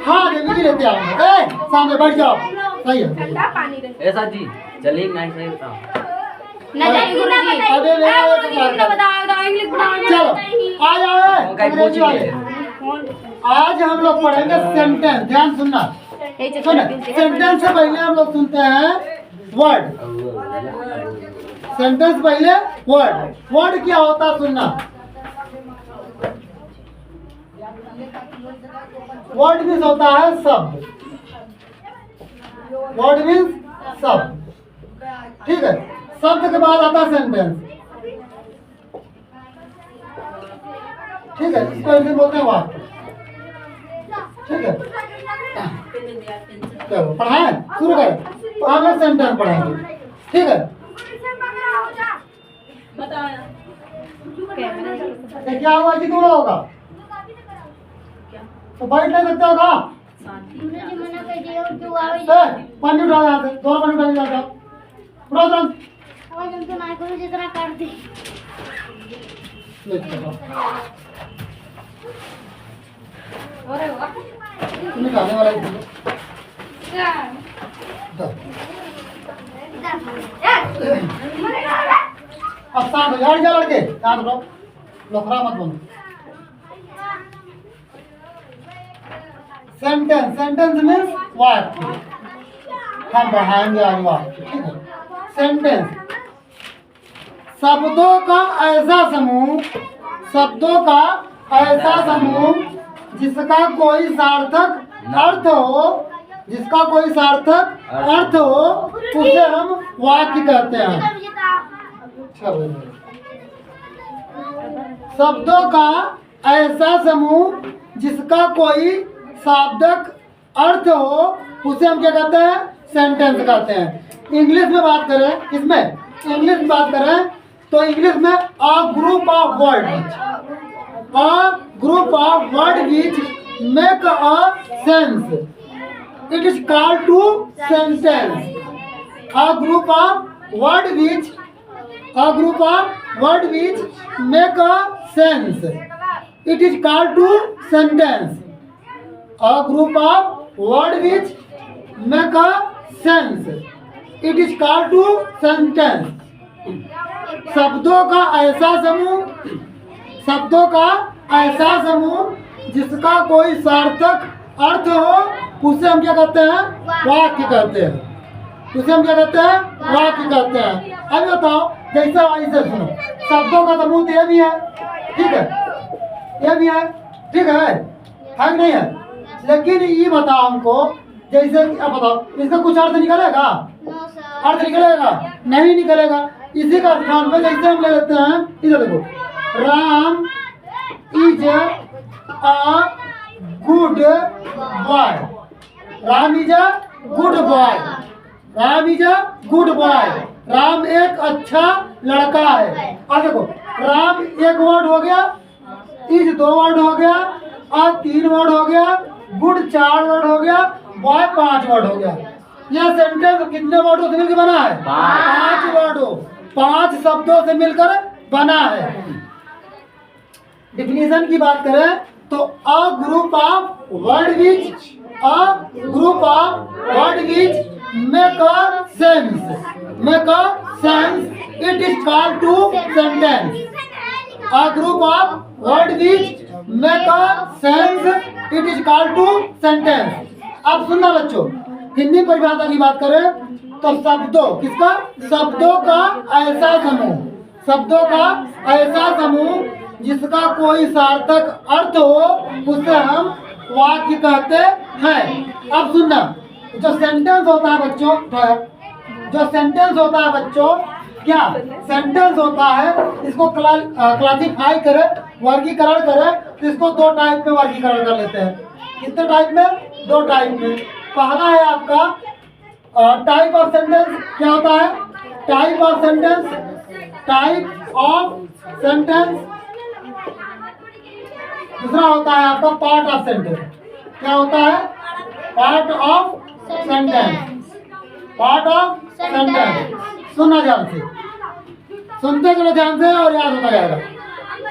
हाँ देवी जी लेते आऊंगा। सामने बैठ जाओ। सही है ठंडा पानी रहे। ऐसा जी चलिए नाइट सही बताओ। नहीं गुरुजी। अबे इंग्लिश पढ़ाओ। चलो आ जाओ। अंग्रेजी वाले आज हम लोग पढ़ेंगे सेंटेंस। ध्यान सुनना। सुनो सेंटेंस से पहले हम लोग सुनते हैं वर्ड। सेंटेंस पहले वर्ड। वर्ड क्या होता है सुनना। वर्ड मीन्स होता है शब्द। वर्ड मीन्स शब्द। ठीक है। शब्द के बाद आता है सेंटेंस। ठीक है। इसको ऐसे बोलते हैं वाक्य। ठीक है। चलो पढ़ाएं शुरू करें। तो हमें सेंटेंस पढ़ाएंगे। ठीक है। क्या हुआ कि दूर होगा तो बैठ नहीं सकते होगा। पानी उठा यहाँ से। दो पानी उठा जाता पूरा तुरंत। जितना कर दी निकालने वाला अब शांत हो जाओ लड़के। शांत रहो। लफड़ा मत बोलो। सेंटेंस। सेंटेंस मीन्स वाक्य। हम बढ़ाएंगे आज वाक्य। ठीक है। सेंटेंस शब्दों का ऐसा समूह। शब्दों का ऐसा समूह जिसका कोई सार्थक अर्थ हो। जिसका कोई सार्थक अर्थ हो उसे हम वाक्य कहते हैं। शब्दों का ऐसा समूह जिसका कोई शाब्दिक अर्थ हो उसे हम क्या कहते हैं। सेंटेंस कहते हैं। इंग्लिश में बात करें। किसमें इंग्लिश में बात करें तो इंग्लिश में a group of word. A group of word which make a sense it is called to sentence. A group of word which make a sense it is called to sentence. A group of word which make a sense it is called to sentence. शब्दों का ऐसा समूह जिसका कोई सार्थक अर्थ हो उसे हम क्या कहते हैं। वाक्य कहते हैं। उसे हम क्या कहते हैं। वाक्य कहते हैं। अब बताओ जैसा ऐसे सुनो। शब्दों का समूह तो ये भी है। ठीक है। ये भी है। ठीक है कि नहीं है। लेकिन ये बताओ हमको जैसे अब बताओ इसका कुछ अर्थ निकलेगा। अर्थ निकलेगा नहीं निकलेगा। इसी का स्थान पे जैसे हम ले लेते हैं। इधर देखो Ram is a good boy. Ram is a good boy. Ram is a good boy. Ram एक अच्छा लड़का है। अब देखो राम एक वर्ड हो गया। इज दो वर्ड हो गया। और तीन वर्ड हो गया। गुड चार वर्ड हो गया। बॉय पांच वर्ड हो गया। यह सेंटेंस कितने वर्डों से मिलकर बना है। पांच वर्डों 5 शब्दों से मिलकर बना है। डिफिनीशन की बात करें तो a group of word which make a sense it is called to sentence. A group of word which make a sense it is called to sentence. अब सुनना बच्चों हिंदी परिभाषा की बात करें तो शब्दों का ऐसा समूह जिसका कोई सार्थक अर्थ हो उसे हम वाक्य कहते हैं। अब सुनना जो सेंटेंस होता है बच्चों क्या सेंटेंस होता है इसको क्लासिफाई करें वर्गीकरण करें तो इसको 2 टाइप में वर्गीकरण कर लेते हैं। कितने टाइप में 2 टाइप में। पहला है आपका टाइप ऑफ सेंटेंस। क्या होता है टाइप ऑफ सेंटेंस। दूसरा होता है आपका पार्ट ऑफ सेंटेंस। क्या होता है पार्ट ऑफ सेंटेंस। सुनना ध्यान से। सुनते चलो ध्यान से और याद होता जाएगा।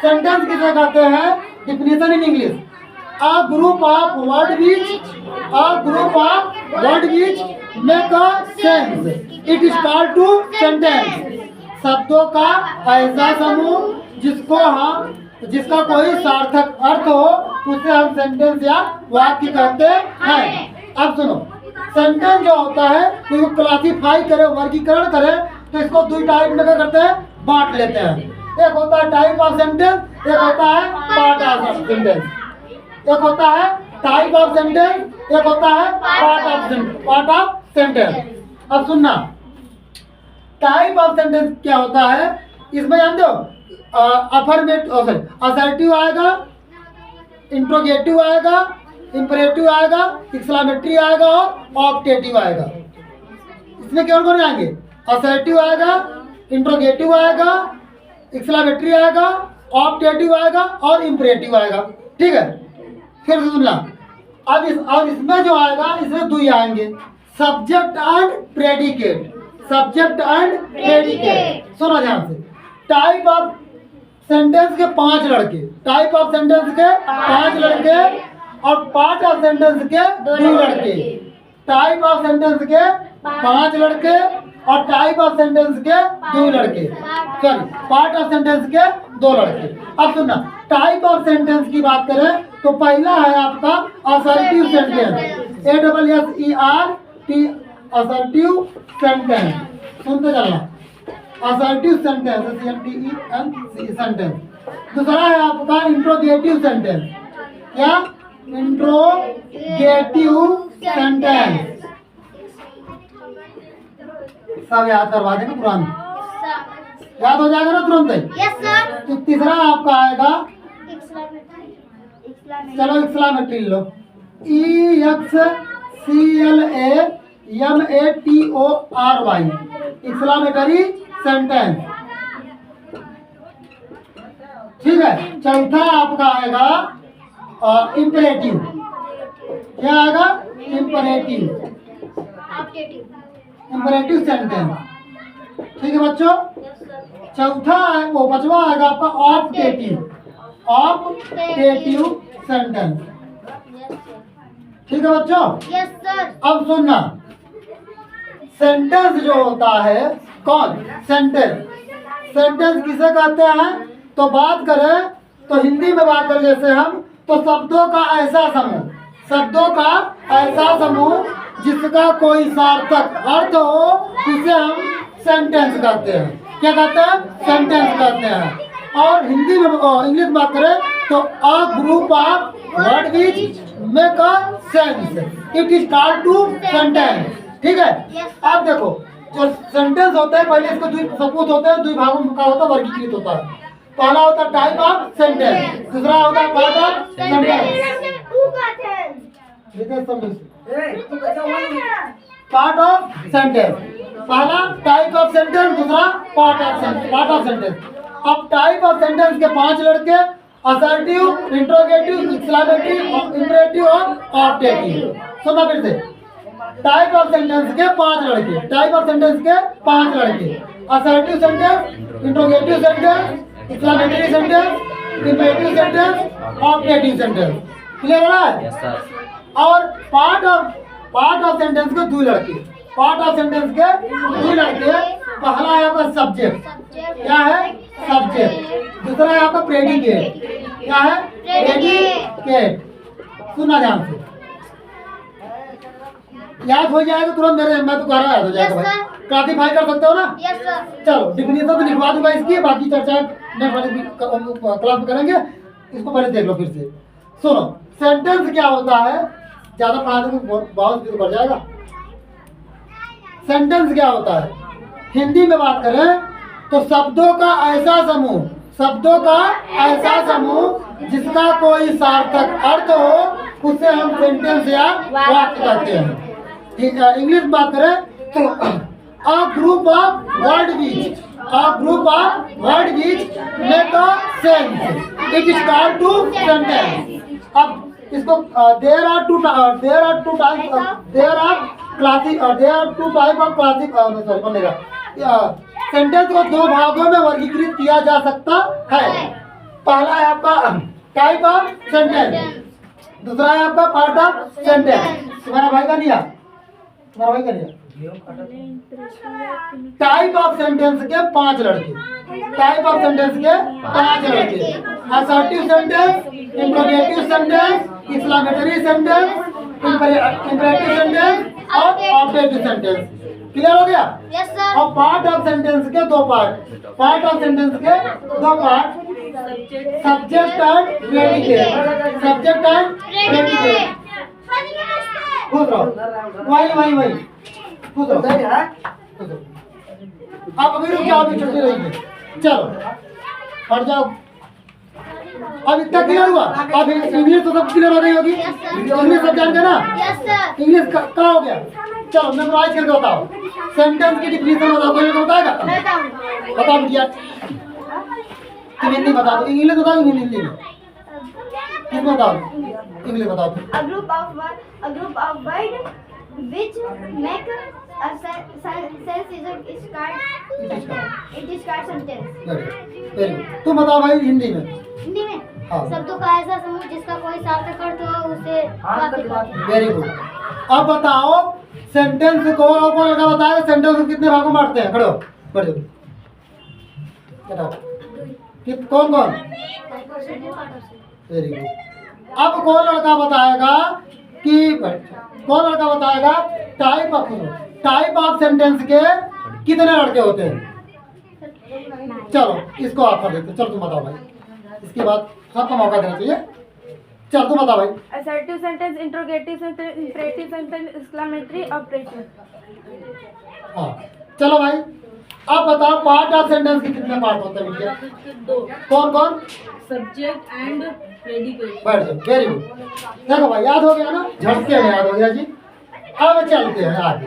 सेंटेंस किसे कहते हैं। Definition in English A group of word which make a sense. It is called to sentence. शब्दों का ऐसा समूह जिसका कोई सार्थक अर्थ हो उसे हम सेंटेंस या वाक्य कहते हैं। अब सुनो, सेंटेंस जो होता है तो क्लासिफाई करे, वर्गीकरण करे तो इसको दो टाइप में क्या करते हैं, बांट लेते हैं। एक होता है टाइप ऑफ सेंटेंस, एक होता है पार्ट ऑफ सेंटेंस। एक होता है टाइप ऑफ सेंटेंस, एक होता है पार्ट ऑफ सेंटेंस। अब सुनना, टाइप ऑफ सेंटेंस क्या होता है, इसमें जानते हो असर्टिव आएगा, इंट्रोगेटिव आएगा, इंपरेटिव आएगा, एक्सक्लेमेटरी आएगा और ऑप्टेटिव आएगा। इसमें कौन कौन आएंगे, असर्टिव आएगा, इंट्रोगेटिव आएगा, एक्सक्लेमेटरी आएगा, ऑप्टेटिव आएगा और इंपरेटिव आएगा। ठीक है, फिर सुनना, अब इसमें जो आएगा, इसमें दो ही आएंगे, subject and predicate. Subject and predicate, सुनो ध्यान से। टाइप ऑफ सेंटेंस के 5 लड़के, टाइप ऑफ सेंटेंस के 5 लड़के और पार्ट ऑफ सेंटेंस के 2 लड़के। टाइप ऑफ सेंटेंस के 5 लड़के और टाइप ऑफ सेंटेंस के 2 लड़के, सॉरी पार्ट ऑफ सेंटेंस के 2 लड़के। अब सुनना, टाइप ऑफ सेंटेंस की बात करें तो पहला है आपका assertive sentence, ASSERT, assertive sentence. सुनते चलना, असर्टिव सेंटेंस, सेंटेंस। दूसरा है आपका इंट्रोगेटिव सेंटेंस, क्या, इंट्रोगेटिव सेंटेंस। सब याद करवा देंगे तुरंत, याद हो जाएगा ना तुरंत ही। Yes sir. तो तीसरा आपका आएगा, चलो एक्सक्लेमेटरी लो, EXCLAMATORY, एक्सक्लेमेटरी सेंटेंस। ठीक है, चौथा आपका आएगा इंपरेटिव। क्या आएगा, इंपरेटिव, इंपरेटिव सेंटेंस। ठीक है बच्चों, चौथा है वो बचवा आएगा आपका ऑप्टेटिव, ऑप्टेटिव सेंटेंस। ठीक है बच्चों, यस सर। अब सुनना, सेंटेंस जो होता है, कौन सेंटेंस किसे कहते हैं, तो बात करें तो हिंदी में बात करें जैसे हम, तो शब्दों का ऐसा समूह, शब्दों का ऐसा समूह जिसका कोई सार्थक अर्थ हो उसे हम सेंटेंस कहते हैं। क्या कहते हैं, सेंटेंस कहते हैं। और हिंदी में इंग्लिश में बात करें तो a group of word which make a sense, it is called to sentence. ठीक है, अब देखो जो सेंटेंस होता है पहले इसको दो सबूत होते हैं, 2 भागों का होता है, वर्गीकृत होता है। पहला होता है टाइप ऑफ सेंटेंस, दूसरा होता है part of sentence. Part of sentence, पहला टाइप ऑफ सेंटेंस, दूसरा पार्ट ऑफ सेंटेंस। अब टाइप ऑफ सेंटेंस के 5 लड़के, असर्टिव, इंट्रोगेटिव, एक्सक्लेमेटरी, इंपरेटिव और ऑप्टेटिव। सुनना फिर से, टाइप ऑफ सेंटेंस के 5 लड़के, टाइप ऑफ सेंटेंस के 5 लड़के, assertive sentence, interrogative sentence, exclamatory sentence, imperative sentence, optative sentence. Clear हो रहा है? Yes sir. और पार्ट ऑफ सेंटेंस के 2 लड़के, पार्ट ऑफ सेंटेंस के 2 लड़के। पहला है आपका सब्जेक्ट, क्या है, सब्जेक्ट। दूसरा है आपका प्रेडिकेट, क्या है, प्रेडिकेट। सुनना ध्यान से, याद हो जाएगा तुरंत, मेरे मैं तो कह रहा याद हो जाएगा भाई। क्लासिफाई कर सकते हो ना? Yes sir. चलो डिफिनेशन तो लिखवा दूंगा इसकी, बाकी चर्चा नेक्स्ट वाले क्लास में करेंगे। इसको पहले देख लो फिर से। सुनो, सेंटेंस क्या होता है, ज्यादा पढ़ाने में बहुत बढ़ जाएगा। सेंटेंस क्या होता है, हिंदी में बात करें तो शब्दों का ऐसा समूह, शब्दों का ऐसा समूह जिसका कोई सार्थक अर्थ हो उसे हम सेंटेंस या वाक्य कहते हैं। इंग्लिश में बात करें तो a group of word which make a sense, it is called to sentence. अब इसको there are two type of classic बनेगा। सेंटेंस को 2 भागों में वर्गीकृत किया जा सकता है। पहला है आपका टाइप ऑफ सेंटेंस, दूसरा है आपका पार्ट ऑफ सेंटेंस। तुम्हारा भाई का लिया, तुम्हारा भाई का लिया। टाइप ऑफ सेंटेंस के 5 लड़के, टाइप ऑफ सेंटेंस के 5 लड़के। Assertive sentence, interrogative sentence, exclamatory sentence, imperative sentence और ऑब्जेक्टिव सेंटेंस। क्लियर हो गया? Yes sir. और पार्ट ऑफ सेंटेंस के 2 पार्ट, पार्ट ऑफ सेंटेंस के 2 part, subject and predicate, subject and predicate. खुश रहो, वही खुश रहो। अब अभी रुक जाओ, अभी छुट्टी रहेगी। चलो हट जाओ। अब इतना क्लियर हुआ? अब इंग्लिश तो सब क्लियर हो गई होगी, इंग्लिश सब जानते ना? Yes sir. इंग्लिश का हो गया। चलो मेमोराइज करके बताओ, सेंटेंस की डिफिनीशन बताओ। कोई लोग बताएगा? बताओ बिटिया, तुम हिंदी बता दो, इंग्लिश बताओ। हिंदी में किसमें बताओ? इंग्लिश बताओ। A group of words which make a sentence is called sentence. Very good. तुम बताओ भाई हिंदी में। हिंदी में हाँ। शब्दों का ऐसा समूह जिसका कोई सार्थक अर्थ हो उसे वाक्य कहते हैं। Very good. अब बताओ सेंटेंस को, और कौन लड़का बताएगा सेंटेंस को कितने भागों में बांटते हैं? खड़ो बढ़ जाओ, बताओ कौन कौन? Very good. अब कौन लड़का बताएगा कि टाइप ऑफ सेंटेंस के कितने लड़के होते हैं? चलो इसको आप कर देते। चलो तुम बताओ भाई, इसके बाद सबको मौका देना चाहिए। चल तुम बताओ भाई। Assertive sentence, interrogative sentence, imperative sentence, exclamatory, objective. हाँ चलो भाई, अब बताओ पार्ट ऑफ सेंटेंस के कितने पार्ट होते हैं भैया? 2। कौन कौन? Subject and predicate. बैठ जाओ। Very good. देखो भाई याद हो गया ना, झटके में याद हो गया जी। अब चलते हैं आगे।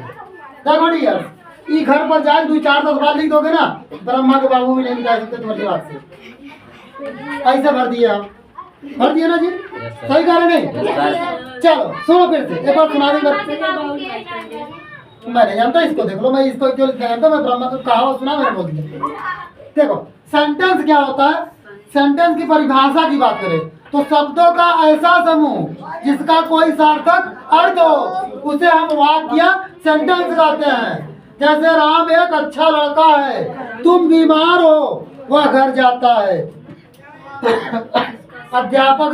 देखो डी यार, ये घर पर जाए 2-4-10 बार लिख दोगे ना, ब्रह्मा के बाबू भी नहीं निकाल सकते तुम्हारी बात से। ऐसे भर दिए आप, भर दिए ना जी? सही कह रहे नहीं? चलो सुनो फिर से एक बार सुना देंगे। मैं नहीं जानता इसको, देख लो। मैं इसको क्यों लिखना जानता, मैं ब्रह्मा को कहावत सुना, मैंने बोल दिया। देखो सेंटेंस क्या होता है? सेंटेंस की परिभाषा की बात करें तो शब्दों का ऐसा समूह जिसका कोई सार्थक अर्थ हो उसे हम वाक्य सेंटेंस कहते हैं। जैसे राम एक अच्छा लड़का है, तुम बीमार हो, वह घर जाता है। अध्यापक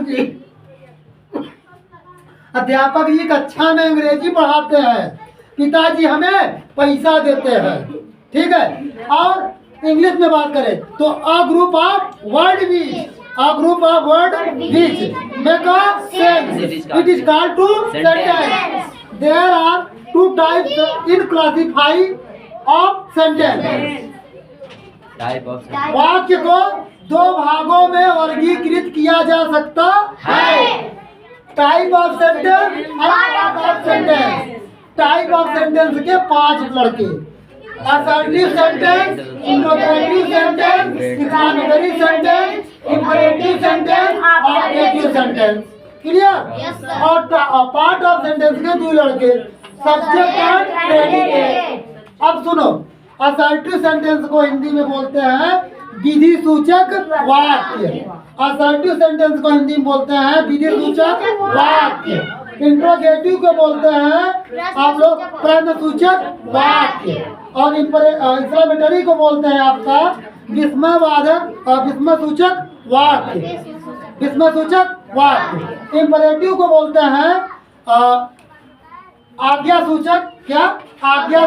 जी कक्षा में अंग्रेजी पढ़ाते हैं, पिताजी हमें पैसा देते हैं। ठीक है? और इंग्लिश में बात करें तो a group of word which make a sense, it is called to sentence. There are 2 types in classify of sentence. Type of वाक्य को 2 भागों में वर्गीकृत किया जा सकता है, टाइप ऑफ सेंटेंस और part of sentence. Type of sentence के 5 लड़के, assertive sentence, interrogative sentence, exclamatory sentence, imperative sentence, objective sentence. Clear? Yes, sir. और पार्ट ऑफ सेंटेंस के 2 लड़के, सब्जेक्ट एंड प्रेडिकेट। अब सुनो, असर्टिव सेंटेंस को हिंदी में बोलते हैं विधि सूचक वाक्य। असर्टिव सेंटेंस को हिंदी में बोलते हैं विधि सूचक वाक्य। इंट्रोगेटिव को बोलते हैं आप लोग प्रश्न सूचक वाक्य। और एक्सक्लेमेटरी को बोलते हैं आपका विस्मयवाचक विस्मयसूचक वाक्य। विस्मयसूचक वाक्य। इंपरेटिव को बोलते हैं आज्ञा सूचक, क्या? आज्ञा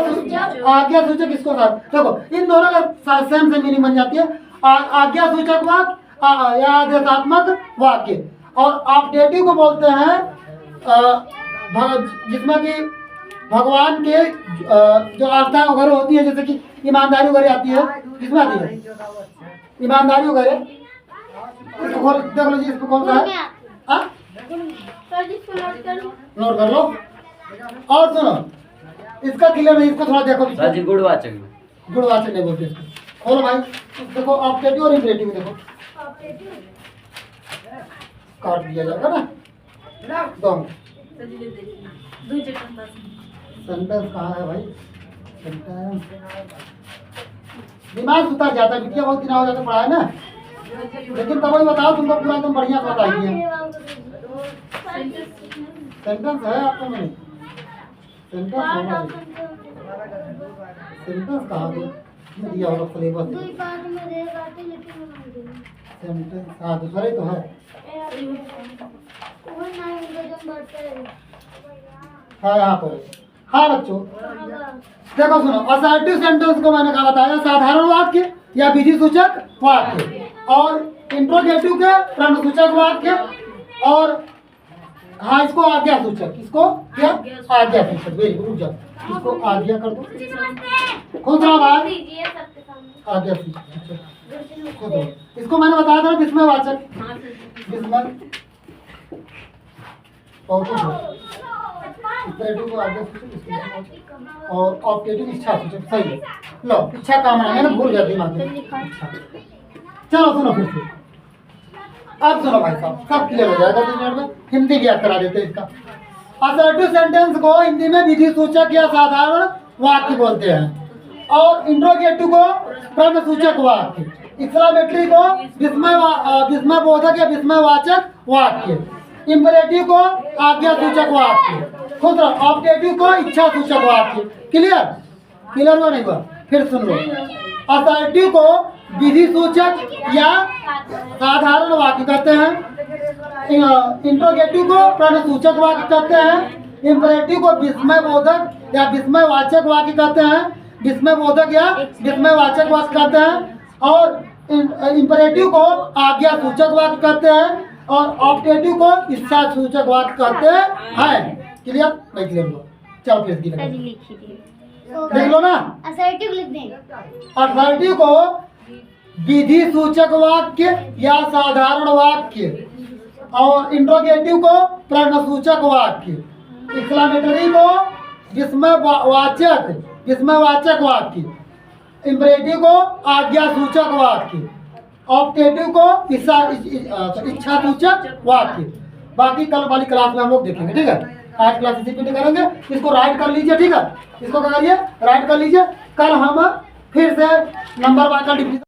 सूचक इसको साथ देखो, इन दोनों का सेम से मीनिंग बन जाती है। आज्ञा सूचक वाक्य या आदेशात्मक वाक्य। और ऑब्जेक्टिव को बोलते हैं जिसमें कि भगवान के जो आस्था वगैरह होती है, जैसे कि ईमानदारी वगैरह आती है, किसमें आती है? ईमानदारी वगैरह। इसको खोल देख लो जी, इसको कौन सा है? हाँ? नोट कर लो। और सुनो, इसका क्लियर नहीं, इसको थोड़ा देखो। सर जी गुणवाचक नहीं बोलते इसको। खोलो भाई, देखो ऑब्जेक्टिव और इंपरेटिव देखो, काट दिया जाएगा ना। सेंटेंस कहाँ है भाई? सेंटेंस दिमाग सुता जाता है बिटिया, बहुत दिन हो जाता पढ़ाए ना, लेकिन तब ही बताओ तुमको पूरा एकदम बढ़िया से बताइए। सेंटेंस है आपको में, सेंटेंस होना चाहिए। सेंटेंस कहाँ गया, ये दिया होगा सिलेबस दो ही पार्ट में देगा तो लेकिन सेंटेंस। हाँ दूसरा ही तो है। वो ना इंग्लिश में बढ़ते हैं। हाँ यहाँ पर है। हाँ बच्चों होगा। देखो सुनो, असर्टिव सेंटेंस को मैंने कहा बताया साधारण वाक्य या विधि सूचक वाक्य, और इंट्रोगेटिव के प्रश्न सूचक वाक्य, और हाँ इसको आज्ञा सूचक, इसको क्या आज्ञा सूचक। वेरी गुड, जाओ इसको आज्ञा कर दो। कौन सा बात दीजिए सबके सामने। आज्ञा सूचक खुद हो। इसको मैंने बताया था विस्मय वाचक, विस्मय और कुछ नहीं। इम्परेटिव को आज्ञा सूचक, इसको विस्मय वाचक, और ऑब्जेक्टिव इच्छा सूचक। सही है। लो इच्छा कामना, मैंने भूल गया दिमाग में इच्छा। चलो सुनो फिर से, अब सुनो भाई साहब, सब क्लियर हो जाएगा 2 मिनट में। हिंदी भी याद करा देते हैं इसका। असर्टिव सेंटेंस को हिंदी में विधि सूचक या साधारण वाक्य बोलते हैं, और इंट्रोगेटिव को प्रश्न सूचक वाक्य, एक्सक्लेमेटरी को विस्मय बोधक या विस्मय वाचक वाक्य, इंपरेटिव को आज्ञा सूचक वाक्य, खुद ऑब्जेक्टिव को इच्छा सूचक वाक्य। क्लियर, क्लियर हुआ नहीं हुआ? फिर सुन लो, असर्टिव को विधि सूचक या साधारण वाक्य कहते हैं, इंट्रोगेटिव को प्रश्न सूचक वाक्य कहते हैं, इंपरेटिव को विस्मय बोधक या विस्मय वाचक वाक्य कहते हैं, विस्मय बोधक या विस्मय वाचक वाक्य कहते हैं, और इंपरेटिव को आज्ञा सूचक वाक्य कहते हैं, और ऑब्जेक्टिव को इच्छा सूचक वाक्य कहते हैं। क्लियर नहीं क्लियर हुआ? चलो फिर देख लो ना। असर्टिव लिख दें। असर्टिव को विधि सूचक वाक्य या साधारण वाक्य, और इंट्रोगेटिव को प्रश्न सूचक वाक्य, एक्सक्लेमेटरी को विस्मय वाचक वाक्य, इंपरेटिव को आज्ञा सूचक वाक्य, ऑब्जेक्टिव को इच्छा सूचक वाक्य। बाकी कल वाली क्लास में हम लोग देखेंगे, ठीक है? आज क्लास इसी पे करेंगे। इसको राइट कर लीजिए, ठीक है? इसको क्या करिए, राइट कर लीजिए। कल हम फिर से नंबर वाइज का डिवीजन